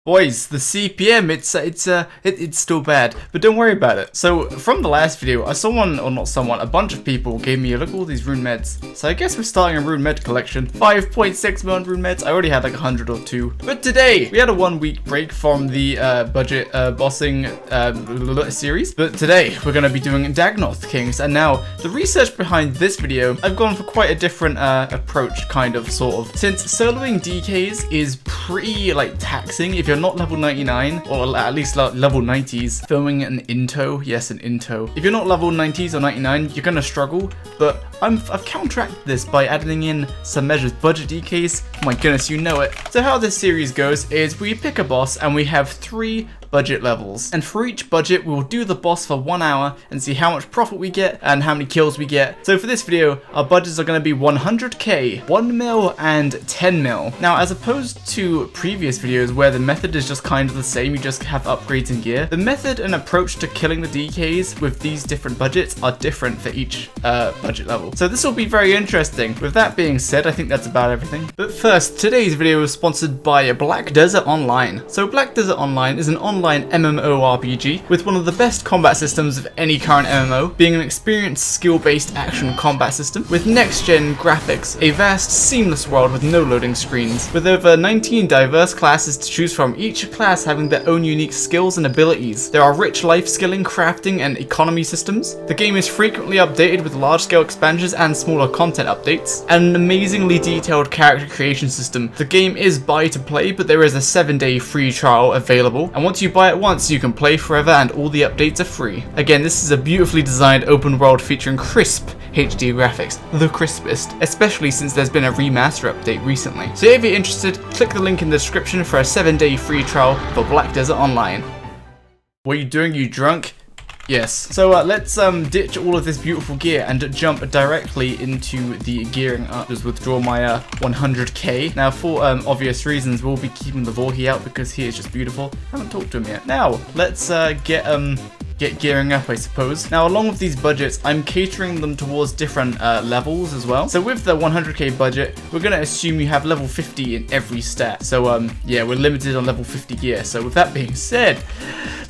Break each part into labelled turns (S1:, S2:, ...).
S1: Boys, the CPM, it's still bad, but don't worry about it. So from the last video, a bunch of people gave me a look at all these rune meds. So I guess we're starting a rune med collection. 5.6 million rune meds. I already had like 100 or 2. But today, we had a 1 week break from the budget bossing series. But today, we're gonna be doing Dagannoth Kings. And now, the research behind this video, I've gone for quite a different approach, kind of, sort of. Since soloing DKs is pretty, like, taxing if you're not level 99, or at least level 90s, filming an into, yes, an into. If you're not level 90s or 99, you're gonna struggle, but I've counteracted this by adding in some measures. Budget DKs, my goodness, you know it. So how this series goes is we pick a boss and we have 3 budget levels, and for each budget we will do the boss for 1 hour and see how much profit we get and how many kills we get. So for this video, our budgets are going to be 100k, 1 mil and 10 mil. Now, as opposed to previous videos where the method is just kind of the same, you just have upgrades and gear, the method and approach to killing the DKs with these different budgets are different for each budget level. So this will be very interesting. With that being said, I think that's about everything. But first, today's video is sponsored by Black Desert Online. So Black Desert Online is an online MMORPG with one of the best combat systems of any current MMO, being an experienced skill-based action combat system with next-gen graphics, a vast seamless world with no loading screens, with over 19 diverse classes to choose from, each class having their own unique skills and abilities. There are rich life skilling, crafting and economy systems. The game is frequently updated with large-scale expansions and smaller content updates, and an amazingly detailed character creation system. The game is buy to play, but there is a 7-day free trial available, and once you buy it once, you can play forever and all the updates are free. Again, this is a beautifully designed open world featuring crisp HD graphics, the crispest, especially since there's been a remaster update recently. So if you're interested, click the link in the description for a 7-day free trial for Black Desert Online. What are you doing, you drunk? Yes. So let's ditch all of this beautiful gear and jump directly into the gearing up. Just withdraw my 100k. Now, for obvious reasons, we'll be keeping the Vorhi out because he is just beautiful. Haven't talked to him yet. Now, let's get gearing up, I suppose. Now, along with these budgets, I'm catering them towards different levels as well. So with the 100k budget, we're gonna assume you have level 50 in every stat. So yeah, we're limited on level 50 gear. So with that being said,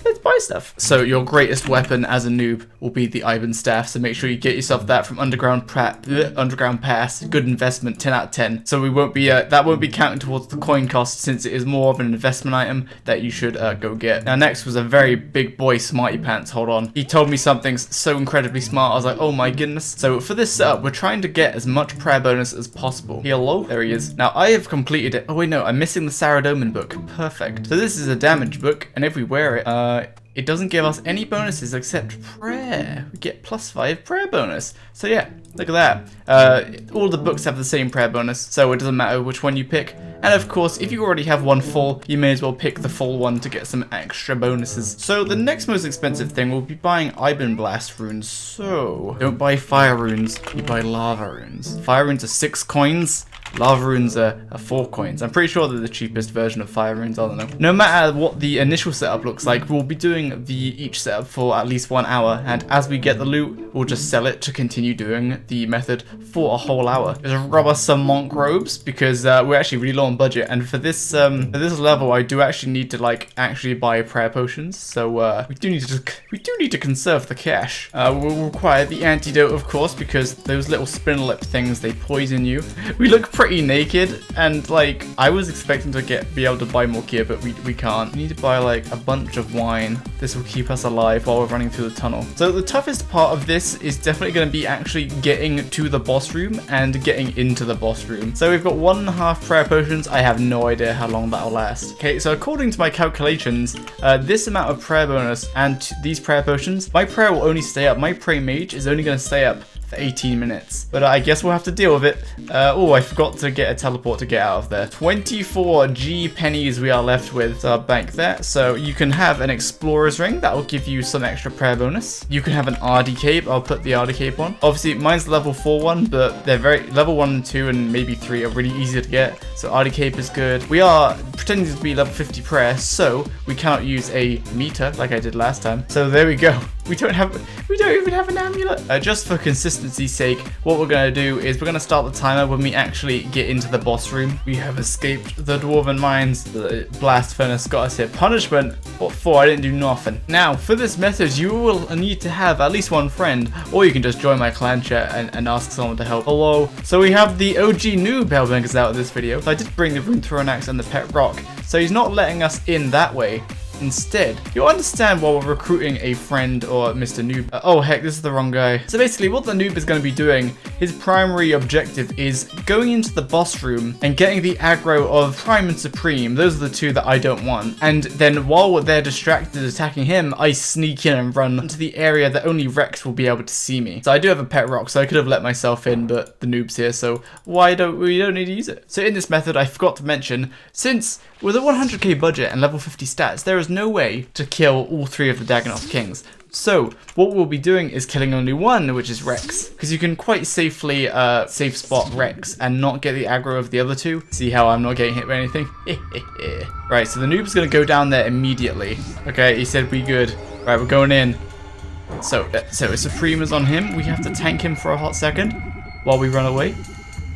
S1: let's buy stuff. So your greatest weapon as a noob will be the Ivan staff. So make sure you get yourself that from Underground Pass. Good investment, 10 out of 10. So we won't be that won't be counted towards the coin cost, since it is more of an investment item that you should go get. Now, next was a very big boy, Smarty Pants. Hold on. He told me something so incredibly smart. I was like, oh my goodness. So for this setup, we're trying to get as much prayer bonus as possible. Hello? There he is. Now, I have completed it. Oh wait, no, I'm missing the Saradomin book. Perfect. So this is a damage book, and if we wear it, it doesn't give us any bonuses except prayer. We get +5 prayer bonus. So yeah, look at that. All the books have the same prayer bonus, so it doesn't matter which one you pick. And of course, if you already have one full, you may as well pick the full one to get some extra bonuses. So the next most expensive thing will be buying Iban Blast runes. So don't buy fire runes, you buy lava runes. Fire runes are 6 coins. Lava runes are 4 coins. I'm pretty sure they're the cheapest version of fire runes, I don't know. No matter what the initial setup looks like, we'll be doing each setup for at least 1 hour, and as we get the loot, we'll just sell it to continue doing the method for a whole hour. Just rob us some monk robes, because we're actually really low on budget, and for this level, I do actually need to actually buy prayer potions, so we do need to conserve the cash. We'll require the antidote, of course, because those little spin lip things, they poison you. We look pretty naked, and I was expecting to be able to buy more gear, but we can't. We need to buy a bunch of wine. This will keep us alive while we're running through the tunnel. So the toughest part of this is definitely going to be actually getting to the boss room and getting into the boss room. So we've got 1.5 prayer potions. I have no idea how long that'll last. Okay, so according to my calculations, this amount of prayer bonus and these prayer potions, my prayer will only stay up. My pray mage is only going to stay up for 18 minutes. But I guess we'll have to deal with it. Oh, I forgot to get a teleport to get out of there. 24 G pennies we are left with. So I'll bank that. So you can have an explorer's ring. That will give you some extra prayer bonus. You can have an RD cape. I'll put the RD cape on. Obviously, mine's level 4 one, but they're level 1 and 2 and maybe 3 are really easy to get. So RD cape is good. We are pretending to be level 50 prayer, so we cannot use a meter like I did last time. So there we go. We don't even have an amulet. Just for consistency's sake, what we're gonna do is we're gonna start the timer when we actually get into the boss room. We have escaped the dwarven mines. The blast furnace got us here. Punishment. What for? I didn't do nothing. Now, for this method, you will need to have at least one friend, or you can just join my clan chat and ask someone to help. Hello. So we have the OG noob Hellbangers out of this video. So I did bring the rune thrower axe and the pet rock. So he's not letting us in that way. Instead, you'll understand why we're recruiting a friend or Mr. Noob. Oh heck, this is the wrong guy. So basically what the noob is going to be doing, his primary objective is going into the boss room and getting the aggro of Prime and Supreme. Those are the two that I don't want. And then while they're distracted attacking him, I sneak in and run into the area that only Rex will be able to see me. So I do have a pet rock, so I could have let myself in, but the noob's here, so we don't need to use it. So in this method, I forgot to mention, since with a 100k budget and level 50 stats, there is no way to kill all 3 of the Dagannoth kings. So what we'll be doing is killing only one, which is Rex, because you can quite safely safe spot Rex and not get the aggro of the other 2. See how I'm not getting hit by anything? Right, so the noob's gonna go down there immediately. Okay, he said we good. Right, we're going in. So Supreme is on him. We have to tank him for a hot second while we run away,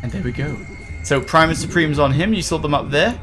S1: and there we go. So Prime and Supreme's on him. You saw them up there.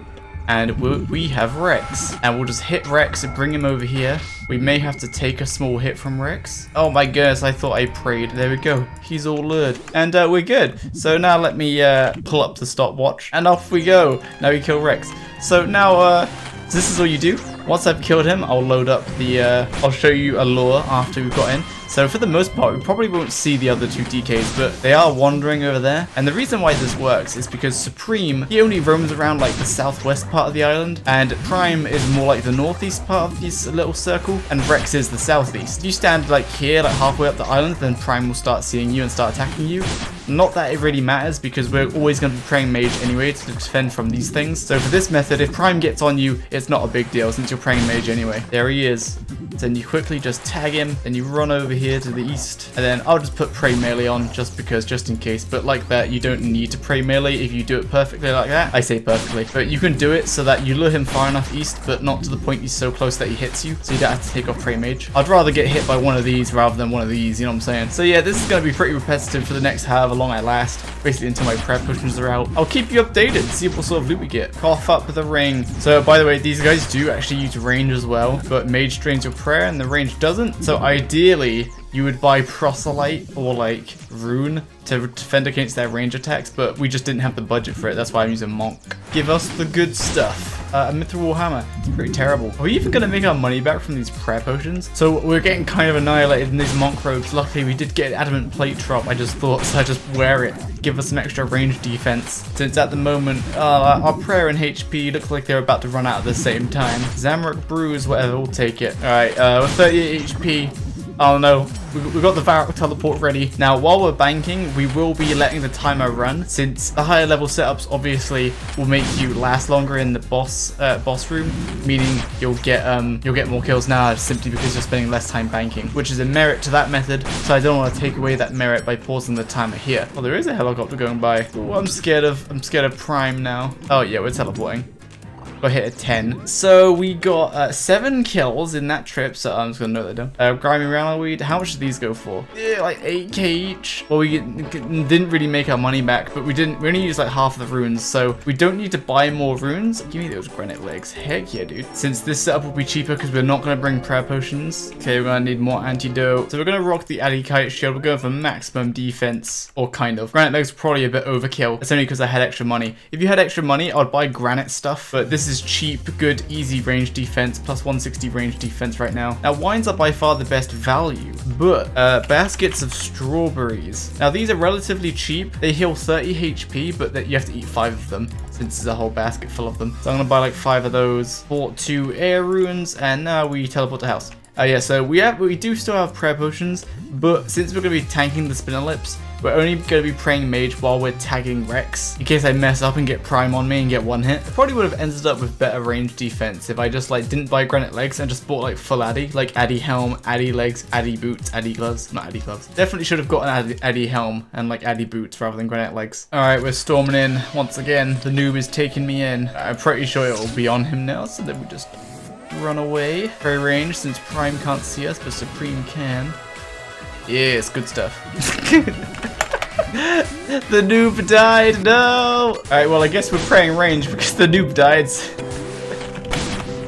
S1: And we have Rex. And we'll just hit Rex and bring him over here. We may have to take a small hit from Rex. Oh my goodness, I thought I prayed. There we go. He's all lured. And we're good. So now let me pull up the stopwatch. And off we go. Now we kill Rex. So now, this is all you do. Once I've killed him, I'll load up the, I'll show you a lure after we've got in. So for the most part, we probably won't see the other 2 DKs, but they are wandering over there. And the reason why this works is because Supreme, he only roams around like the southwest part of the island, and Prime is more like the northeast part of this little circle, and Rex is the southeast. If you stand like here, like halfway up the island, then Prime will start seeing you and start attacking you. Not that it really matters, because we're always going to be praying mage anyway to defend from these things. So for this method, if Prime gets on you, it's not a big deal since you're praying mage anyway. There he is. Then you quickly just tag him, then you run over here to the east, and then I'll just put pray melee on just in case. But like that, you don't need to pray melee if you do it perfectly like that. I say perfectly, but you can do it so that you lure him far enough east, but not to the point he's so close that he hits you, so you don't have to take off pray mage. I'd rather get hit by one of these rather than one of these, you know what I'm saying? So yeah, this is going to be pretty repetitive for the next however long I last, basically until my prayer potions are out. I'll keep you updated, see what sort of loot we get. Cough up with a ring. So by the way, these guys do actually use range as well, but mage drains your prayer and the range doesn't. So ideally, you would buy proselyte or like rune to defend against their range attacks, but we just didn't have the budget for it. That's why I'm using monk. Give us the good stuff. A mithril hammer. It's pretty terrible. Are we even going to make our money back from these prayer potions? So we're getting kind of annihilated in these monk robes. Luckily, we did get an adamant plate drop. I just thought, so I just wear it. Give us some extra range defense. Since at the moment, our prayer and HP look like they're about to run out at the same time. Zamrock Brews, whatever, we'll take it. Alright, we're 38 HP. Oh no, we've got the Varrock teleport ready. Now, while we're banking, we will be letting the timer run, since the higher level setups obviously will make you last longer in the boss room, meaning you'll get more kills now simply because you're spending less time banking, which is a merit to that method. So I don't want to take away that merit by pausing the timer here. Oh, there is a helicopter going by. Ooh, I'm scared of Prime now. Oh yeah, we're teleporting. Got hit at 10. So we got 7 kills in that trip, so I'm just gonna note that down. Grimy Rallowweed, how much did these go for? Yeah, like 8k each. Well, we didn't really make our money back, but we only used like half of the runes, so we don't need to buy more runes. Give me those granite legs. Heck yeah, dude. Since this setup will be cheaper because we're not gonna bring prayer potions. Okay, we're gonna need more antidote. So we're gonna rock the Addy Kite shield. We're going for maximum defense, or kind of. Granite legs probably a bit overkill. It's only because I had extra money. If you had extra money, I would buy granite stuff, but this is cheap, good, easy range defense, plus 160 range defense right now. Now, wines are by far the best value, but baskets of strawberries. Now, these are relatively cheap. They heal 30 HP, but you have to eat 5 of them, since there's a whole basket full of them. So I'm gonna buy like 5 of those. Bought 2 air runes, and now we teleport to house. Yeah, so we do still have prayer potions, but since we're going to be tanking the spinner lips, we're only going to be praying mage while we're tagging Rex, in case I mess up and get prime on me and get one hit. I probably would have ended up with better range defense if I just like didn't buy granite legs and just bought like full Addy, like Addy helm, Addy legs, Addy boots, Addy gloves. Not Addy gloves. Definitely should have gotten Addy helm and like Addy boots rather than granite legs. Alright, we're storming in once again. The noob is taking me in. I'm pretty sure it will be on him now, so then we just run away. Very range since Prime can't see us, but Supreme can. Yes, good stuff. The noob died, no! Alright, well I guess we're praying range because the noob died.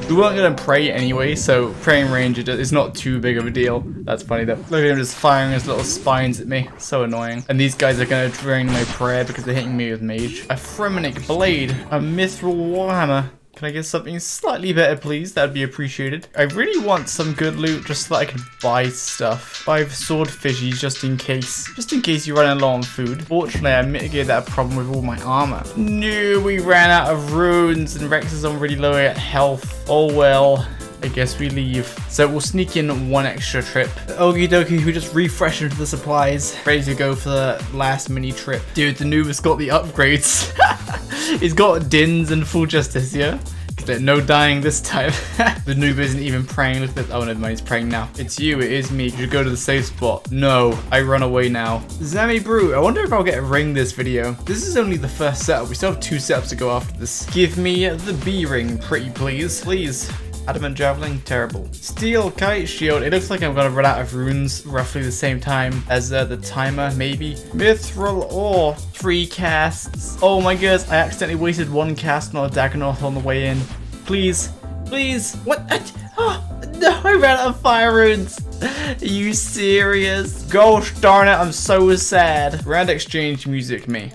S1: We weren't gonna pray anyway, so praying range is not too big of a deal. That's funny though. Look at him just firing his little spines at me. So annoying. And these guys are gonna drain my prayer because they're hitting me with mage. A Phrenic blade, a mithril warhammer. Can I get something slightly better, please? That'd be appreciated. I really want some good loot just so that I can buy stuff. 5 sword fishies just in case. Just in case you're running low on food. Fortunately, I mitigated that problem with all my armor. No, we ran out of runes and Rex is on really low at health. Oh well. I guess we leave. So we'll sneak in one extra trip. Okie dokie, we just refresh into the supplies. Ready to go for the last mini trip. Dude, the noob has got the upgrades. He's got Dins and Full Justice, yeah? No dying this time. The noob isn't even praying. Look at this. Oh, never mind, he's praying now. It's you, it is me. You should go to the safe spot. No, I run away now. Zami Brew, I wonder if I'll get a ring this video. This is only the first setup. We still have 2 setups to go after this. Give me the B ring, pretty please. Please. Adamant Javelin, terrible. Steel Kite Shield, it looks like I'm gonna run out of runes roughly the same time as the timer, maybe. Mithril Ore, 3 casts. Oh my goodness, I accidentally wasted 1 cast on a Dagannoth on the way in. Please, please, what? Oh, no, I ran out of fire runes. Are you serious? Gosh darn it, I'm so sad. Round exchange music me.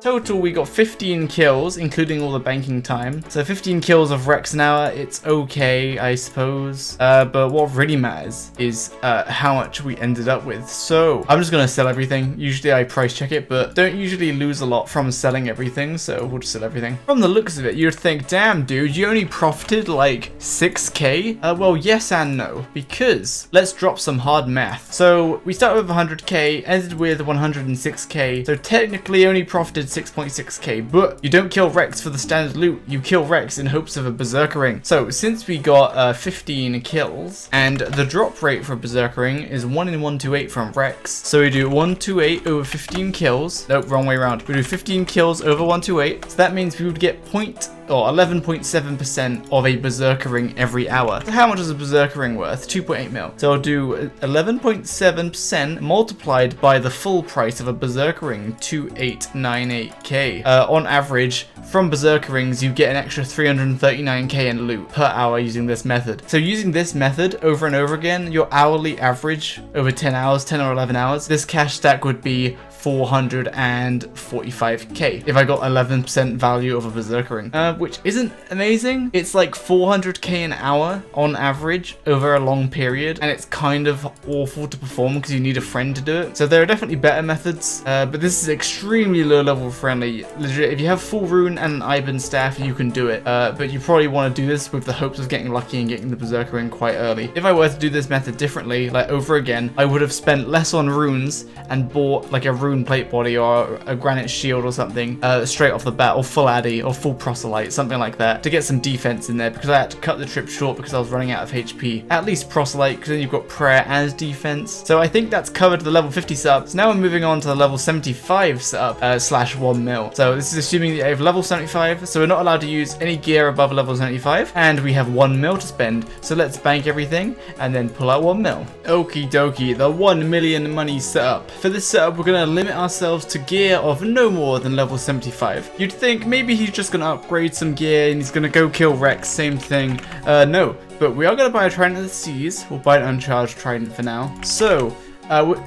S1: Total, we got 15 kills, including all the banking time. So 15 kills of Rex an hour, it's okay, I suppose. But what really matters is how much we ended up with. So I'm just gonna sell everything. Usually I price check it, but don't usually lose a lot from selling everything, so we'll just sell everything. From the looks of it, you'd think, damn dude, you only profited like 6k? Well, yes and no, because let's drop some hard math. So we started with 100k, ended with 106k, so technically only profited 6.6k, but you don't kill Rex for the standard loot, you kill Rex in hopes of a Berserker ring. So since we got 15 kills, and the drop rate for a Berserker ring is 1 in 128 from Rex, so we do 128 over 15 kills, nope, wrong way around, we do 15 kills over 128, so that means we would get 11.7% of a Berserker ring every hour. So how much is a Berserker ring worth? 2.8 mil. So I'll do 11.7% multiplied by the full price of a Berserker ring, 2898k. On average, from Berserker rings, you get an extra 339k in loot per hour using this method. So using this method over and over again, your hourly average over 10 hours, 10 or 11 hours, this cash stack would be 445k if I got 11% value of a Berserker ring, which isn't amazing. It's like 400k an hour on average over a long period, and it's kind of awful to perform because you need a friend to do it. So there are definitely better methods, but this is extremely low level friendly. Legit, if you have full rune and an Iban staff, you can do it, but you probably want to do this with the hopes of getting lucky and getting the Berserker ring quite early. If I were to do this method differently, like over again, I would have spent less on runes and bought like a rune plate body or a granite shield or something straight off the bat, or full Addy or full proselyte, something like that, to get some defense in there, because I had to cut the trip short because I was running out of HP. At least proselyte, because then you've got prayer and defense. So I think that's covered the level 50 setup. Now we're moving on to the level 75 setup slash 1 mil. So this is assuming that I have level 75, so we're not allowed to use any gear above level 75, and we have 1 mil to spend. So let's bank everything and then pull out 1 mil. Okie dokie, the 1 million money setup. For this setup, we're going to limit ourselves to gear of no more than level 75. You'd think maybe he's just gonna upgrade some gear and he's gonna go kill Rex, same thing. No, but we are gonna buy a Trident of the Seas. We'll buy an uncharged Trident for now. So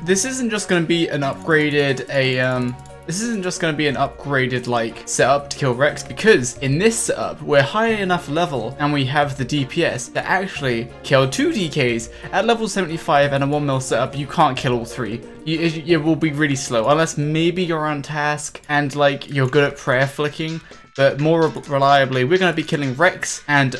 S1: this isn't just gonna be an upgraded This isn't just going to be an upgraded like setup to kill Rex, because in this setup we're high enough level and we have the DPS to actually kill 2 DKs. At level 75 and a 1 mil setup, you can't kill all 3. It will be really slow, unless maybe you're on task and like you're good at prayer flicking. but more reliably, we're going to be killing Rex and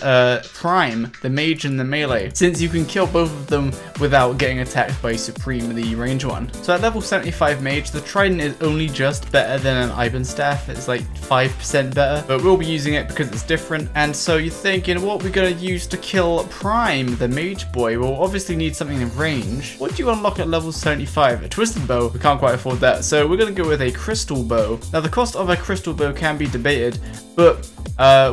S1: Prime, the mage and the melee, since you can kill both of them without getting attacked by Supreme, the range one. So at level 75 mage, the Trident is only just better than an Ivan staff. It's like 5% better, but we'll be using it because it's different. And so you're thinking, what we're going to use to kill Prime, the mage boy? We'll obviously need something in range. What do you unlock at level 75? A twisted bow. We can't quite afford that, so we're going to go with a crystal bow. Now the cost of a crystal bow can be debated, but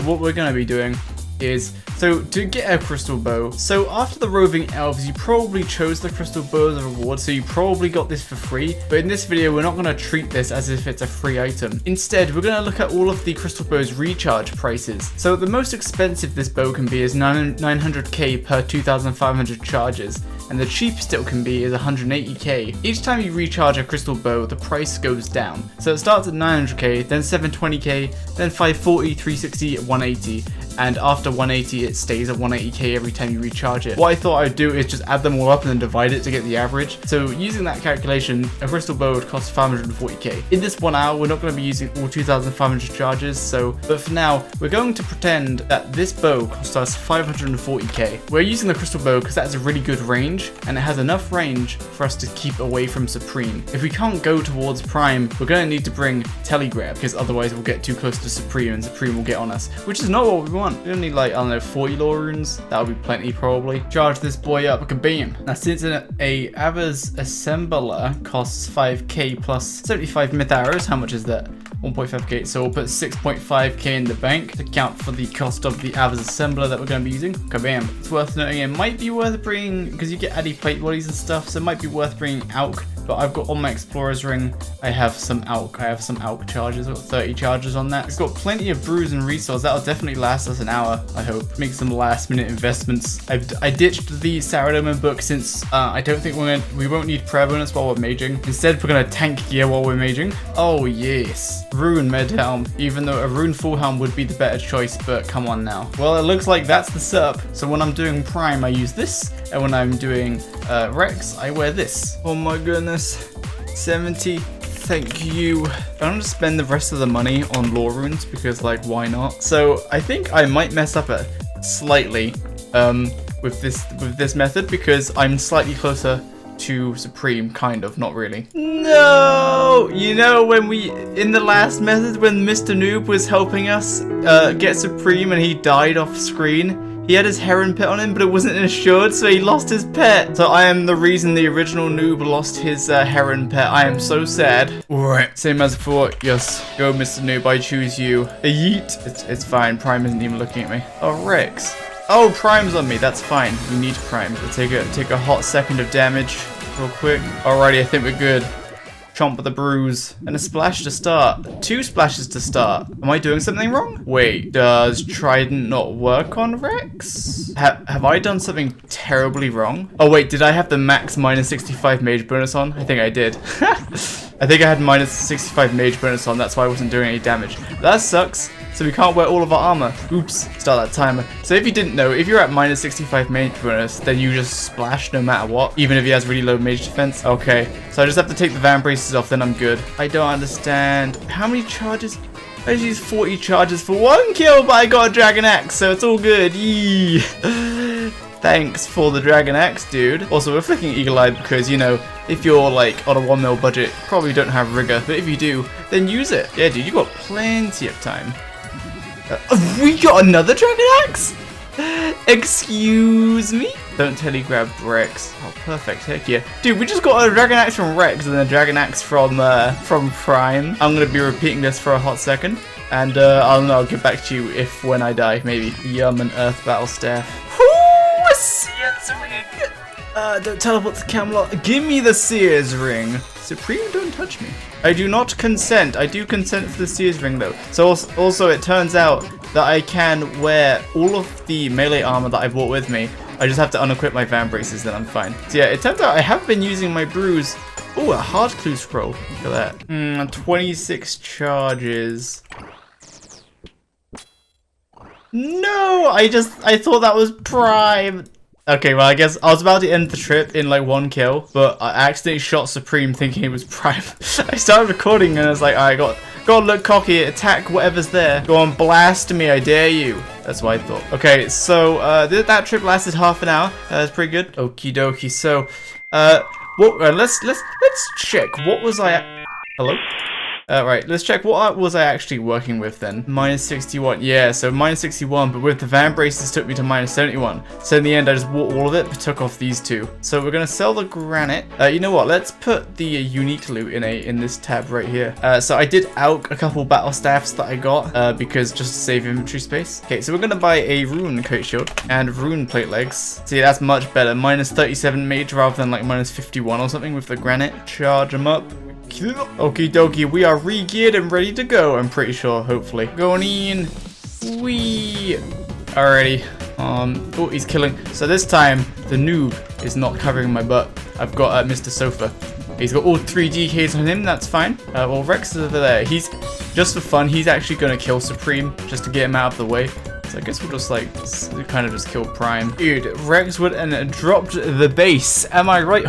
S1: what we're going to be doing is, so to get a crystal bow, so after the roving elves, you probably chose the crystal bow as a reward, so you probably got this for free. But in this video, we're not going to treat this as if it's a free item. Instead, we're going to look at all of the crystal bow's recharge prices. So the most expensive this bow can be is 900k per 2,500 charges, and the cheapest it can be is 180k. Each time you recharge a crystal bow, the price goes down. So it starts at 900k, then 720k, then 540, 360, 180. And after 180, it stays at 180k every time you recharge it. What I thought I'd do is just add them all up and then divide it to get the average. So using that calculation, a crystal bow would cost 540k. In this 1 hour, we're not going to be using all 2,500 charges, but for now, we're going to pretend that this bow cost us 540k. We're using the crystal bow because that's a really good range, and it has enough range for us to keep away from Supreme. If we can't go towards Prime, we're going to need to bring Telegrab, because otherwise we'll get too close to Supreme and Supreme will get on us, which is not what we want. We only need like, I don't know, 40 lore runes. That would be plenty probably. Charge this boy up, kabam. Now since a Ava's Assembler costs 5k plus 75 myth arrows, how much is that? 1.5k, so we'll put 6.5k in the bank to account for the cost of the Ava's Assembler that we're going to be using. Kabam. It's worth noting, it might be worth bringing, because you get addy plate bodies and stuff, so it might be worth bringing Alk. But I've got on my Explorer's Ring, I have some Alk. I have some Alk charges. I've got 30 charges on that. It's got plenty of brews and resource. That'll definitely last us an hour, I hope. Make some last minute investments. I ditched the Saradomin book since I don't think we won't need prayer bonus while we're maging. Instead, we're gonna tank gear while we're maging. Oh yes. Rune med helm. Even though a rune full helm would be the better choice, but come on now. Well, it looks like that's the setup. So when I'm doing Prime, I use this. And when I'm doing Rex, I wear this. Oh my goodness. 70. Thank you. I'm gonna spend the rest of the money on lore runes because, like, why not? So I think I might mess up it slightly with this method because I'm slightly closer to Supreme, kind of, not really. No! You know, when in the last method, when Mr. Noob was helping us get Supreme and he died off screen, he had his heron pet on him, but it wasn't insured, so he lost his pet. So I am the reason the original noob lost his heron pet. I am so sad. Alright, same as before. Yes, go Mr. Noob, I choose you. Yeet. It's fine, Prime isn't even looking at me. Oh, Rex. Oh, Prime's on me, that's fine. We need Prime. We'll take a hot second of damage real quick. Alrighty, I think we're good. Chomp with the bruise. And a splash to start. 2 splashes to start. Am I doing something wrong? Wait, does Trident not work on Rex? Have I done something terribly wrong? Oh wait, did I have the max minus 65 mage bonus on? I think I did. I think I had minus 65 mage bonus on, that's why I wasn't doing any damage. That sucks. So we can't wear all of our armor. Oops, start that timer. So if you didn't know, if you're at minus 65 mage bonus, then you just splash no matter what, even if he has really low mage defense. Okay, so I just have to take the van braces off, then I'm good. I don't understand. How many charges? I just used 40 charges for 1 kill, but I got a dragon axe, so it's all good. Yee. Thanks for the dragon axe, dude. Also, we're flicking eagle-eyed because, you know, if you're like on a 1 mil budget, probably don't have rigor, but if you do, then use it. Yeah, dude, you got plenty of time. We got another dragon axe? Excuse me? Don't telegrab Rex. Oh, perfect. Heck yeah. Dude, we just got a dragon axe from Rex and a dragon axe from Prime. I'm going to be repeating this for a hot second. And I'll get back to you when I die, maybe. Yum, an earth battle staff. Ooh, a Seer's ring! Don't teleport to Camelot. Give me the Seer's ring. Supreme, don't touch me. I do not consent. I do consent for the Seer's ring though. So also it turns out that I can wear all of the melee armor that I brought with me. I just have to unequip my van braces, then I'm fine. So yeah, it turns out I have been using my brews. Oh, a hard clue scroll. Look at that. 26 charges. No, I thought that was Prime. Okay, well, I guess I was about to end the trip in like 1 kill, but I accidentally shot Supreme thinking it was Prime. I started recording and I was like, alright, gotta look cocky, attack whatever's there. Go on, blast me, I dare you. That's what I thought. Okay, so that trip lasted half an hour. That's pretty good. Okie dokie. So, let's check. What was I? Hello? Right, let's check what was I actually working with then. -61, yeah, so -61, but with the van braces took me to -71. So in the end, I just bought all of it, but took off these two. So we're gonna sell the granite. You know what? Let's put the unique loot in this tab right here. So I did out a couple battle staffs that I got because just to save inventory space. Okay, so we're gonna buy a rune coat shield and rune plate legs. See, that's much better. -37 mage rather than like -51 or something with the granite. Charge them up. Okie dokie, we are re-geared and ready to go, I'm pretty sure, hopefully. Going in. Wee. Alrighty. Oh, he's killing. So this time, the noob is not covering my butt. I've got Mr. Sofa. He's got all 3 DKs on him, that's fine. Well, Rex is over there. He's, just for fun, he's actually going to kill Supreme, just to get him out of the way. So I guess we'll just like kind of just kill Prime. Dude, Rex went and dropped the base. Am I right?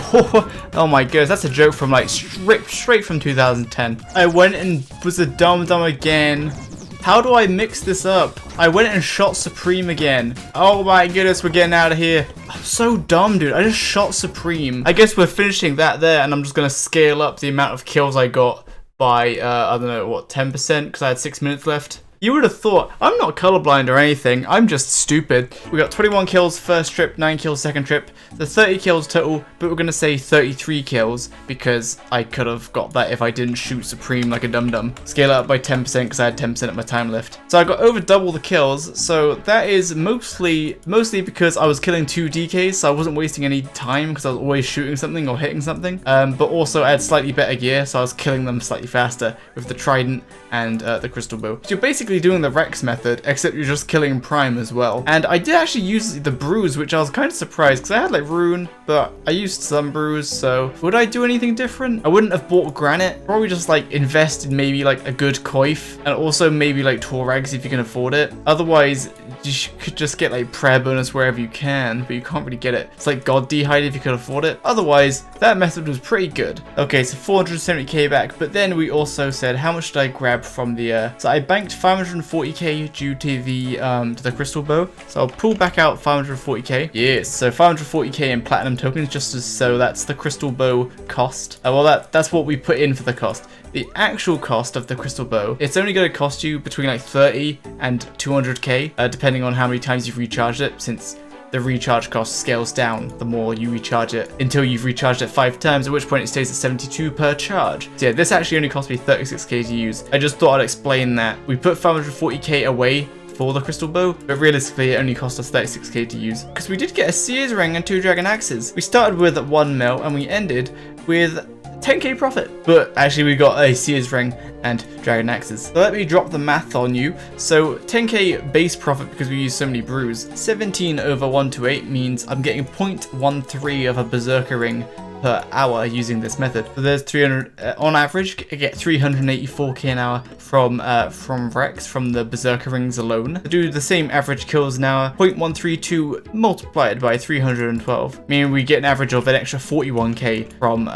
S1: Oh my goodness, that's a joke from like straight from 2010. I went and was a dumb again. How do I mix this up? I went and shot Supreme again. Oh my goodness, we're getting out of here. I'm so dumb, dude. I just shot Supreme. I guess we're finishing that there, and I'm just gonna scale up the amount of kills I got by I don't know what, 10%, because I had 6 minutes left. You would have thought, I'm not colorblind or anything, I'm just stupid. We got 21 kills first trip, 9 kills second trip, the 30 kills total, but we're gonna say 33 kills because I could have got that if I didn't shoot Supreme like a dum-dum. Scale it up by 10% because I had 10% of my time left. So I got over double the kills, so that is mostly because I was killing 2 DKs, so I wasn't wasting any time because I was always shooting something or hitting something. But also I had slightly better gear, so I was killing them slightly faster with the trident and the crystal bow. So you're basically doing the Rex method, except you're just killing Prime as well. And I did actually use the bruise, which I was kind of surprised because I had like rune, but I used some bruise. So would I do anything different? I wouldn't have bought granite. Probably just like invest in maybe like a good coif and also maybe like Torrags if you can afford it. Otherwise, you could just get like prayer bonus wherever you can, but you can't really get it. It's like God Dehide if you could afford it. Otherwise, that method was pretty good. Okay, so 470k back, but then we also said how much did I grab from the so I banked 540k due to the crystal bow. So I'll pull back out 540k. Yes, so 540k in platinum tokens, just so that's the crystal bow cost. Well, that's what we put in for the cost. The actual cost of the crystal bow, it's only going to cost you between like 30 and 200k, depending on how many times you've recharged it, since the recharge cost scales down the more you recharge it until you've recharged it 5 times, at which point it stays at 72 per charge. So yeah, this actually only cost me 36k to use. I just thought I'd explain that. We put 540k away for the crystal bow, but realistically it only cost us 36k to use. Because we did get a Sears ring and 2 dragon axes. We started with 1 mil and we ended with 10k profit. But actually we got a Sears ring and dragon axes. So let me drop the math on you. So 10k base profit because we use so many brews. 17 over 128 means I'm getting 0.13 of a berserker ring per hour using this method. So there's 300 on average. I get 384k an hour from Rex from the berserker rings alone. To do the same average kills an hour, 0.132 multiplied by 312, meaning we get an average of an extra 41k from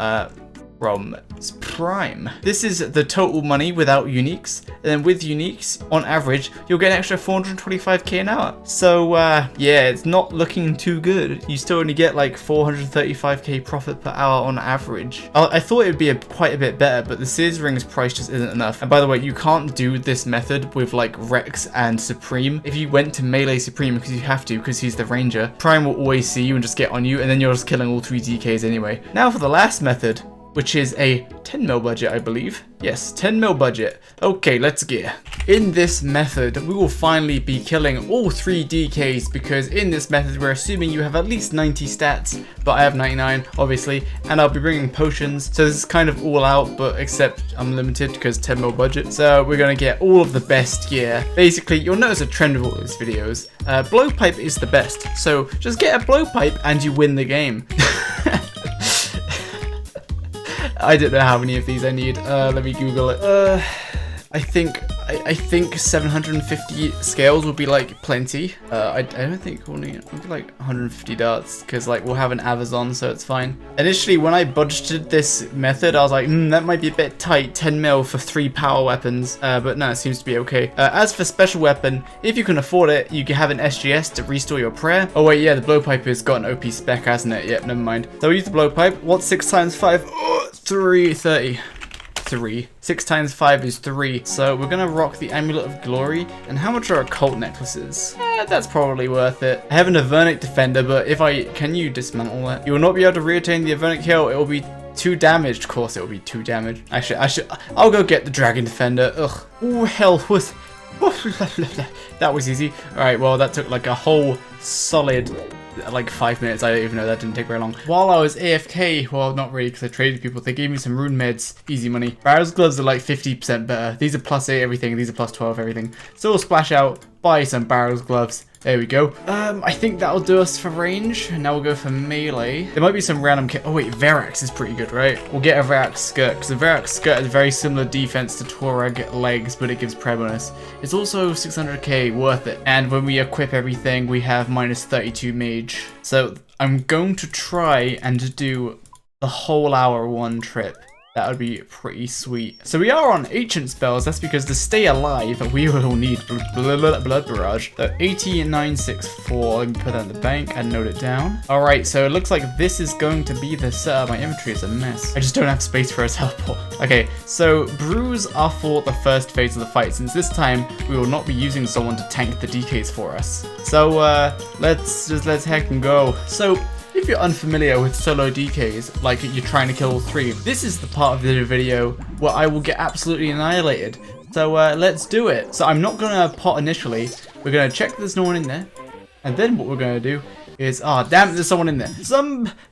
S1: Prime. This is the total money without uniques, and then with uniques, on average, you'll get an extra 425k an hour. So yeah, it's not looking too good. You still only get like 435k profit per hour on average. I thought it would be quite a bit better, but the Sears Rings price just isn't enough. And by the way, you can't do this method with like Rex and Supreme. If you went to melee Supreme, because you have to, because he's the ranger, Prime will always see you and just get on you, and then you're just killing all 3 DKs anyway. Now for the last method, which is a 10 mil budget, I believe. Yes, 10 mil budget. Okay, let's get. In this method, we will finally be killing all 3 DKs, because in this method, we're assuming you have at least 90 stats, but I have 99, obviously, and I'll be bringing potions. So this is kind of all out, but except I'm limited because 10 mil budget. So we're gonna get all of the best gear. Basically, you'll notice a trend with all these videos. Blowpipe is the best. So just get a blowpipe and you win the game. I don't know how many of these I need. Let me Google it. I think I think 750 scales will be like plenty. I don't think we'll need like 150 darts because like we'll have an Avazon, so it's fine. Initially, when I budgeted this method, I was like, that might be a bit tight, 10 mil for 3 power weapons. But no, it seems to be okay. As for special weapon, if you can afford it, you can have an SGS to restore your prayer. Oh wait, yeah, the blowpipe has got an OP spec, hasn't it? Yep, never mind. So we use the blowpipe. What's 6 times 5? Oh, 330. 3. 6 times 5 is 3. So we're gonna rock the Amulet of Glory. And how much are occult necklaces? That's probably worth it. I have an Avernic Defender, but can you dismantle that? You will not be able to reattain the Avernic Hill. It will be 2 damaged. Of course it will be 2 damaged. I'll go get the Dragon Defender. Ugh. Oh, hell with. That was easy. Alright, well, that took like a whole solid like 5 minutes. I don't even know, that didn't take very long. While I was AFK, well, not really, because I traded people. They gave me some rune meds, easy money. Barrow's gloves are like 50% better. These are +8 everything, these are +12 everything. So we'll splash out, buy some Barrow's gloves. There we go. I think that'll do us for range. Now we'll go for melee. There might be some random oh wait, Verax is pretty good, right? We'll get a Verax skirt, because the Verax skirt has very similar defense to Taurag legs, but it gives prayer bonus. It's also 600k, worth it. And when we equip everything, we have -32 mage. So I'm going to try and do the whole hour one trip. That would be pretty sweet. So we are on ancient spells. That's because to stay alive, we will need blood barrage. So 8964. Let me put that in the bank and note it down. All right, so it looks like this is going to be the setup. My inventory is a mess. I just don't have space for a teleport. Okay, so brews are for the first phase of the fight. Since this time we will not be using someone to tank the DKs for us. So let's heck and go. So if you're unfamiliar with solo DKs, like you're trying to kill all 3, this is the part of the video where I will get absolutely annihilated. So let's do it. So I'm not gonna pot initially. We're gonna check there's no one in there, and then what we're gonna do is, damn, there's someone in there.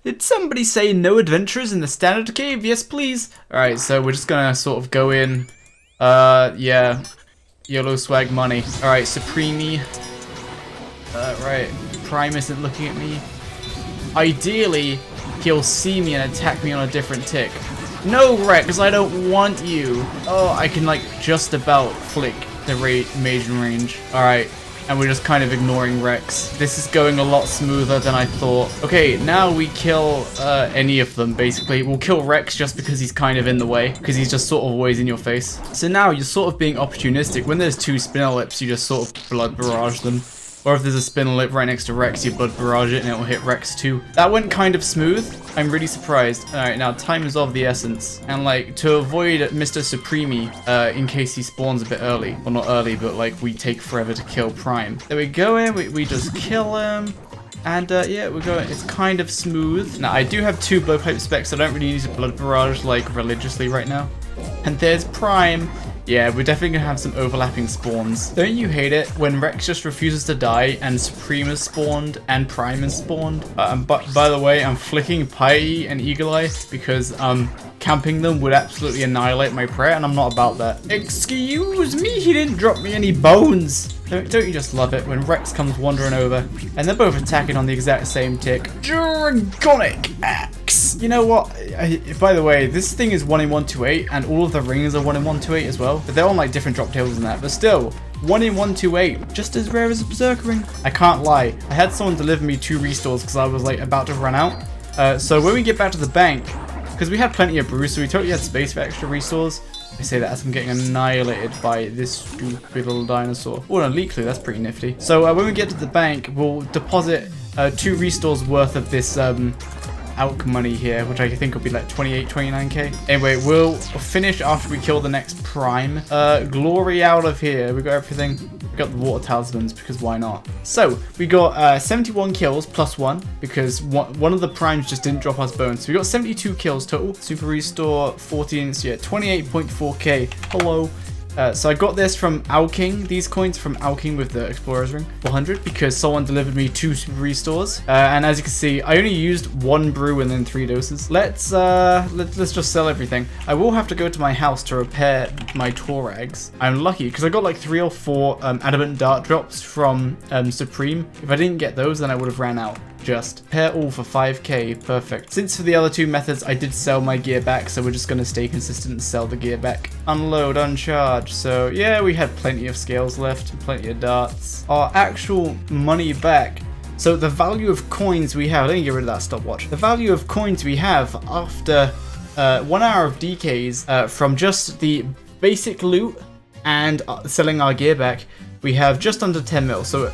S1: Did somebody say no adventurers in the standard cave? Yes, please. All right, so we're just gonna sort of go in. Yeah, YOLO swag money. All right, Supreme. Right, Prime isn't looking at me. Ideally, he'll see me and attack me on a different tick. No, Rex, I don't want you. Oh, I can like just about flick the mage in range. Alright, and we're just kind of ignoring Rex. This is going a lot smoother than I thought. Okay, now we kill any of them, basically. We'll kill Rex just because he's kind of in the way, because he's just sort of always in your face. So now you're sort of being opportunistic. When there's 2 spinner lips, you just sort of blood barrage them. Or if there's a spinner lip right next to Rex, you blood barrage it and it will hit Rex too. That went kind of smooth. I'm really surprised. Alright, now time is of the essence. And like, to avoid Mr. Supreme, in case he spawns a bit early. Well, not early, but like, we take forever to kill Prime. There we go in, we just kill him. And yeah, we're going, it's kind of smooth. Now, I do have 2 blowpipe specs, so I don't really use a blood barrage like religiously right now. And there's Prime. Yeah, we're definitely gonna have some overlapping spawns. Don't you hate it when Rex just refuses to die and Supreme is spawned and Prime is spawned? But by the way, I'm flicking Piety and Eagle Eye because camping them would absolutely annihilate my prayer, and I'm not about that. Excuse me, he didn't drop me any bones. Don't you just love it when Rex comes wandering over and they're both attacking on the exact same tick? Dragonic Axe! You know what? By the way, this thing is 1 in 128 and all of the rings are 1 in 128 as well. But they're on like different drop tails than that. But still, 1 in 128, just as rare as a Berserker ring. I can't lie. I had someone deliver me 2 restores because I was like about to run out. So when we get back to the bank, because we had plenty of brews, so we totally had space for extra restores. I say that as I'm getting annihilated by this stupid little dinosaur. Oh, an elite clue, that's pretty nifty. So when we get to the bank, we'll deposit 2 restores worth of this alch money here, which I think will be like 28, 29k. Anyway, we'll finish after we kill the next Prime. Glory out of here. We got everything. We got the water talismans because why not? So we got 71 kills +1 because one of the Primes just didn't drop us bones. So we got 72 kills total. Super restore 14, so yeah, 28.4k. Hello. So I got this from Alking, these coins from Alking with the Explorer's Ring, 400, because someone delivered me 2 super restores. And as you can see, I only used 1 brew and then 3 doses. Let's just sell everything. I will have to go to my house to repair my Taurags. I'm lucky because I got like 3 or 4 adamant dart drops from Supreme. If I didn't get those, then I would have ran out. just. Pair all for 5k, perfect. Since for the other two methods I did sell my gear back, so we're just going to stay consistent and sell the gear back. Unload, uncharge. So yeah, we had plenty of scales left and plenty of darts. Our actual money back. So the value of coins we have, let me get rid of that stopwatch. The value of coins we have after 1 hour of DKs from just the basic loot and selling our gear back, we have just under 10 mil. So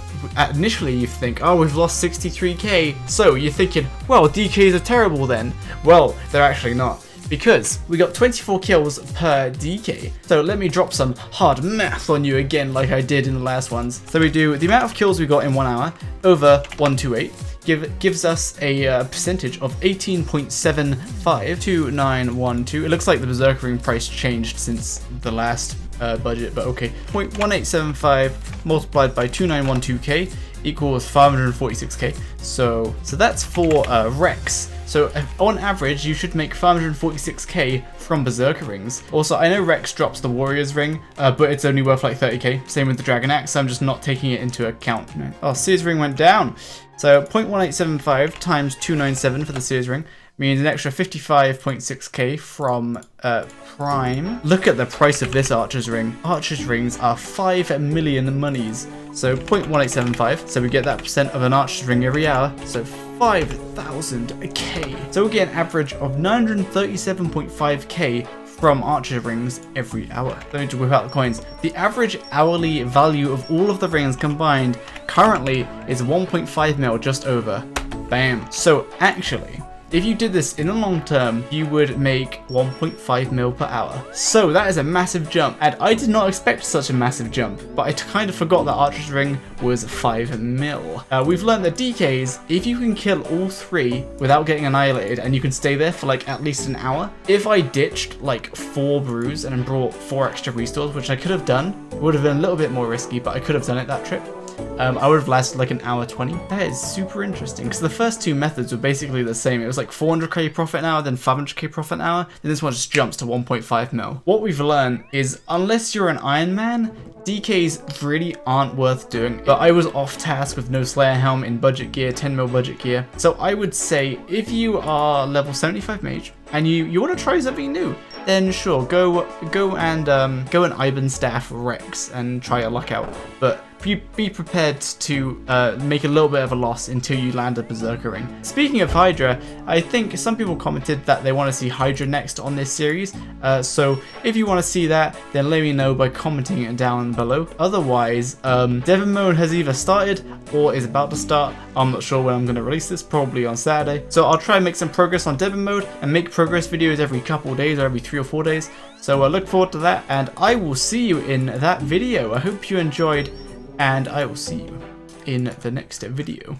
S1: initially you think, oh, we've lost 63k. So you're thinking, well, DKs are terrible then. Well, they're actually not, because we got 24 kills per DK. So let me drop some hard math on you again like I did in the last ones. So we do the amount of kills we got in 1 hour over 128. Gives us a percentage of 18.752912. It looks like the Berserker ring price changed since the last budget, but okay. 0.1875 multiplied by 2912k equals 546k. So that's for Rex. So on average, you should make 546k from Berserker rings. Also, I know Rex drops the Warrior's ring, but it's only worth like 30k. Same with the Dragon Axe, so I'm just not taking it into account. Oh, Sears ring went down. So 0.1875 times 297 for the Sears ring means an extra 55.6k from Prime. Look at the price of this Archer's ring. Archer's rings are 5 million monies. So 0.1875, so we get that percent of an Archer's ring every hour, so 5,000k. So we get an average of 937.5k from Archer rings every hour. Let me just whip out the coins. The average hourly value of all of the rings combined currently is 1.5 mil, just over. Bam. So actually, if you did this in the long term, you would make 1.5 mil per hour. So that is a massive jump, and I did not expect such a massive jump, but I kind of forgot that Archer's ring was 5 mil. We've learned that DKs, if you can kill all 3 without getting annihilated, and you can stay there for like at least an hour, if I ditched like 4 brews and brought 4 extra restores, which I could have done, it would have been a little bit more risky, but I could have done it that trip. I would have lasted like an hour 20. That is super interesting, because the first two methods were basically the same. It was like 400k profit an hour, then 500k profit an hour, then this one just jumps to 1.5 mil. What we've learned is, unless you're an Iron Man, DKs really aren't worth doing. But I was off task with no Slayer helm in budget gear, 10 mil budget gear. So I would say if you are level 75 mage and you want to try something new, then sure, go and Iban Staff Rex and try your luck out. But be prepared to make a little bit of a loss until you land a Berserker ring. Speaking of Hydra, I think some people commented that they want to see Hydra next on this series. So if you want to see that, then let me know by commenting it down below. Otherwise, Devon mode has either started or is about to start. I'm not sure when I'm going to release this, probably on Saturday. So I'll try and make some progress on Devon mode and make progress videos every couple of days or every 3 or 4 days. So I look forward to that, and I will see you in that video. I hope you enjoyed, and I will see you in the next video.